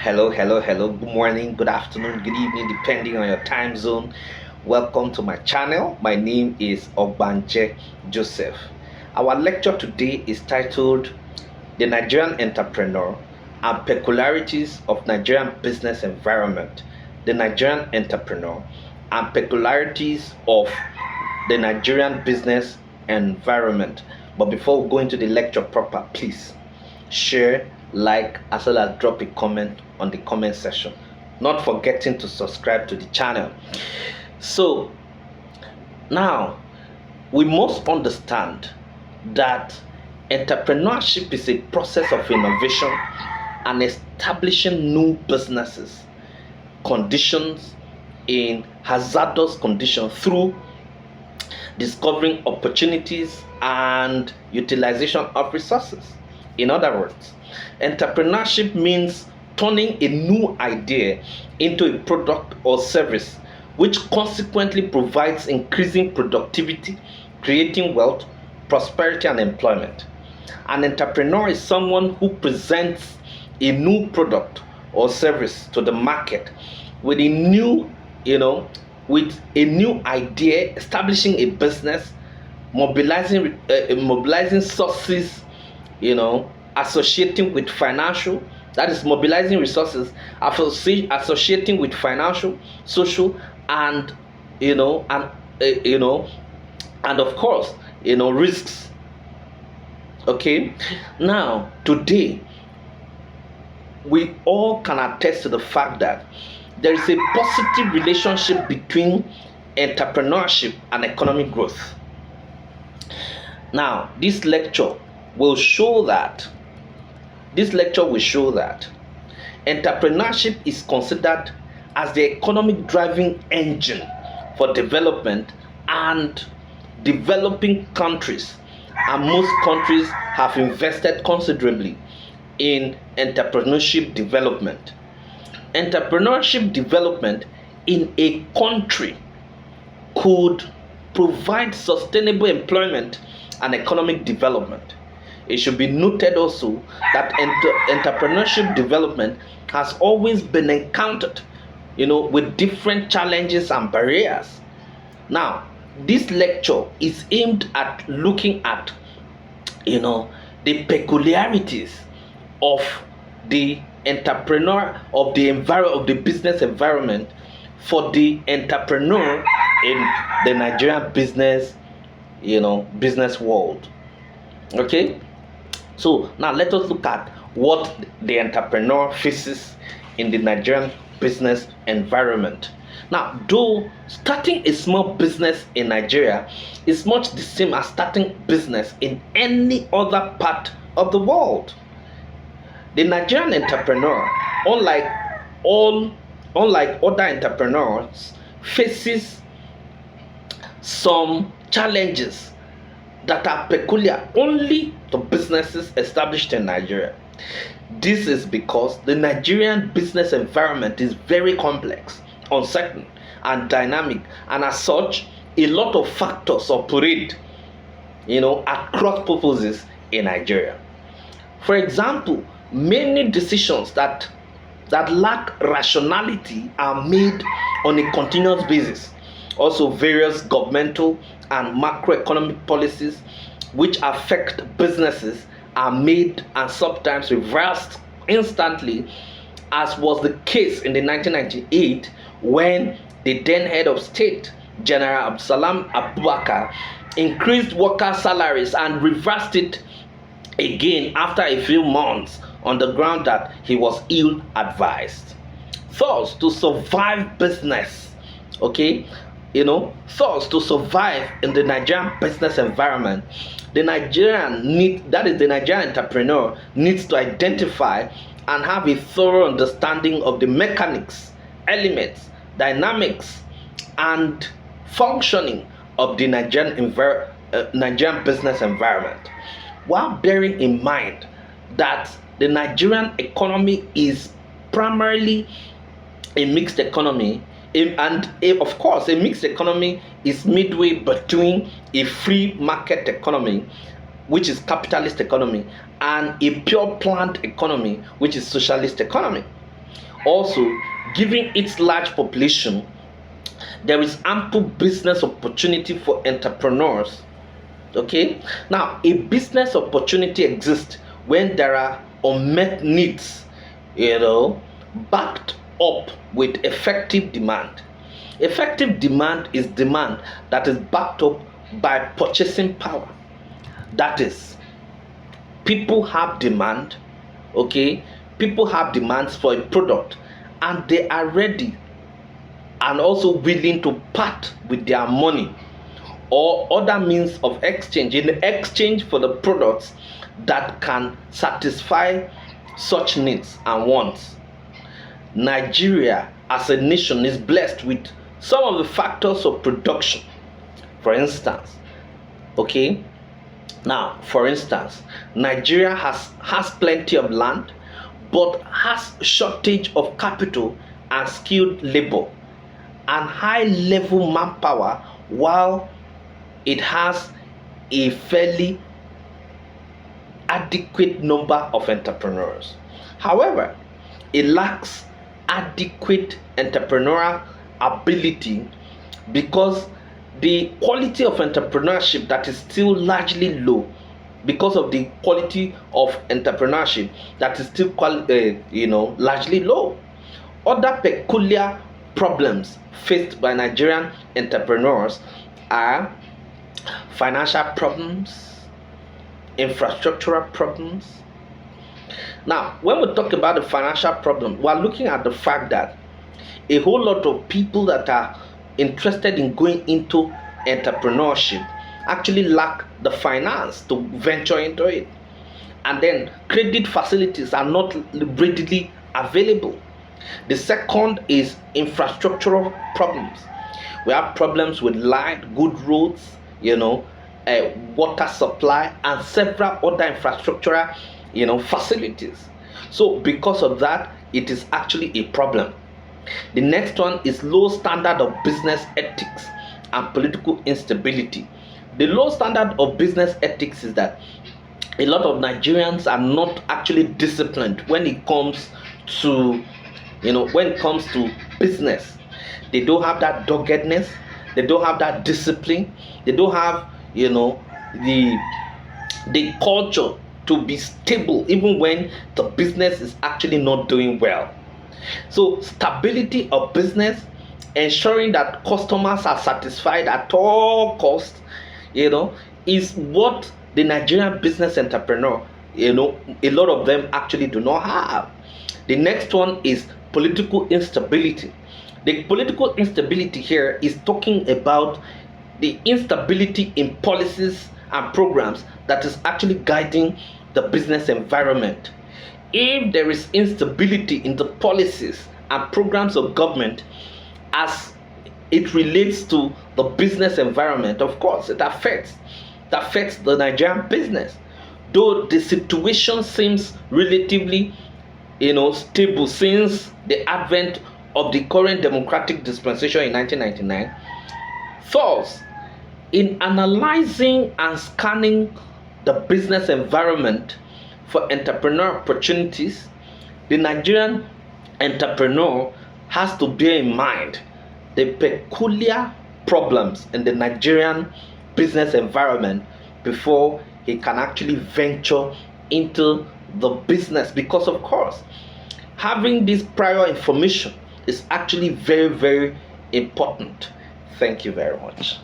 Hello. Good morning, good afternoon, good evening, depending on your time zone. Welcome to my channel. My name is Ogbanje Joseph. Our lecture today is titled The Nigerian Entrepreneur and Peculiarities of Nigerian Business Environment. The Nigerian Entrepreneur and Peculiarities of the Nigerian Business Environment. But before we go into the lecture proper, please share, like, as well as drop a comment on the comment section. Not forgetting to subscribe to the channel. So now we must understand that entrepreneurship is a process of innovation and establishing new businesses conditions in hazardous conditions through discovering opportunities and utilization of resources. In other words, entrepreneurship means turning a new idea into a product or service, which consequently provides increasing productivity, creating wealth, prosperity, and employment. An entrepreneur is someone who presents a new product or service to the market with a new, with a new idea, establishing a business, mobilizing sources, associating with financial, that is mobilizing resources, associating with financial, social, and and of course, risks. Okay, now today we all can attest to the fact that there is a positive relationship between entrepreneurship and economic growth. Now, will show that this lecture will show that entrepreneurship is considered as the economic driving engine for development, and developing countries and most countries have invested considerably in entrepreneurship development. Entrepreneurship development in a country could provide sustainable employment and economic development. It should be noted also that entrepreneurship development has always been encountered, with different challenges and barriers. Now, this lecture is aimed at looking at, the peculiarities of the entrepreneur of the business environment for the entrepreneur in the Nigerian business world. Okay, so now let us look at what the entrepreneur faces in the Nigerian business environment. Now, though starting a small business in Nigeria is much the same as starting business in any other part of the world, the Nigerian entrepreneur, unlike other entrepreneurs, faces some challenges that are peculiar only to businesses established in Nigeria. This is because the Nigerian business environment is very complex, uncertain, and dynamic, and as such, a lot of factors operate, across purposes in Nigeria. For example, many decisions that lack rationality are made on a continuous basis. Also, various governmental and macroeconomic policies which affect businesses are made and sometimes reversed instantly, as was the case in the 1998 when the then head of state, General Absalam Abubakar, increased worker salaries and reversed it again after a few months on the ground that he was ill advised. Thus, to survive business, to survive in the Nigerian business environment, the Nigerian entrepreneur needs to identify and have a thorough understanding of the mechanics, elements, dynamics, and functioning of the Nigerian business environment, while bearing in mind that the Nigerian economy is primarily a mixed economy, of course, a mixed economy is midway between a free market economy, which is capitalist economy, and a pure planned economy, which is socialist economy. Also, given its large population, there is ample business opportunity for entrepreneurs. Okay, now a business opportunity exists when there are unmet needs, backed up with effective demand. Effective demand is demand that is backed up by purchasing power. That is, people have demand. Okay, people have demands for a product, and they are ready and also willing to part with their money or other means of exchange in exchange for the products that can satisfy such needs and wants. Nigeria as a nation is blessed with some of the factors of production. For instance, okay, now for instance, Nigeria has plenty of land but has shortage of capital and skilled labor and high level manpower, while it has a fairly adequate number of entrepreneurs. However, it lacks adequate entrepreneurial ability because the quality of entrepreneurship that is still largely low, because of the quality of entrepreneurship that is still largely low. Other peculiar problems faced by Nigerian entrepreneurs are financial problems, infrastructural problems. Now, when we talk about the financial problem, we're looking at the fact that a whole lot of people that are interested in going into entrepreneurship actually lack the finance to venture into it. And then credit facilities are not readily available. The second is infrastructural problems. We have problems with light, good roads, water supply, and several other infrastructural, facilities. So because of that, it is actually a problem. The next one is low standard of business ethics and political instability. The low standard of business ethics is that a lot of Nigerians are not actually disciplined when it comes to business. They don't have that doggedness, they don't have that discipline, they don't have the culture to be stable even when the business is actually not doing well. So stability of business, ensuring that customers are satisfied at all costs, is what the Nigerian business entrepreneur, a lot of them actually do not have. The next one is political instability. The political instability here is talking about the instability in policies and programs that is actually guiding the business environment. If there is instability in the policies and programs of government as it relates to the business environment, of course it affects the Nigerian business. Though the situation seems relatively stable since the advent of the current democratic dispensation in 1999. Thus, in analyzing and scanning the business environment for entrepreneur opportunities, the Nigerian entrepreneur has to bear in mind the peculiar problems in the Nigerian business environment before he can actually venture into the business, because of course having this prior information is actually very, very important. Thank you very much.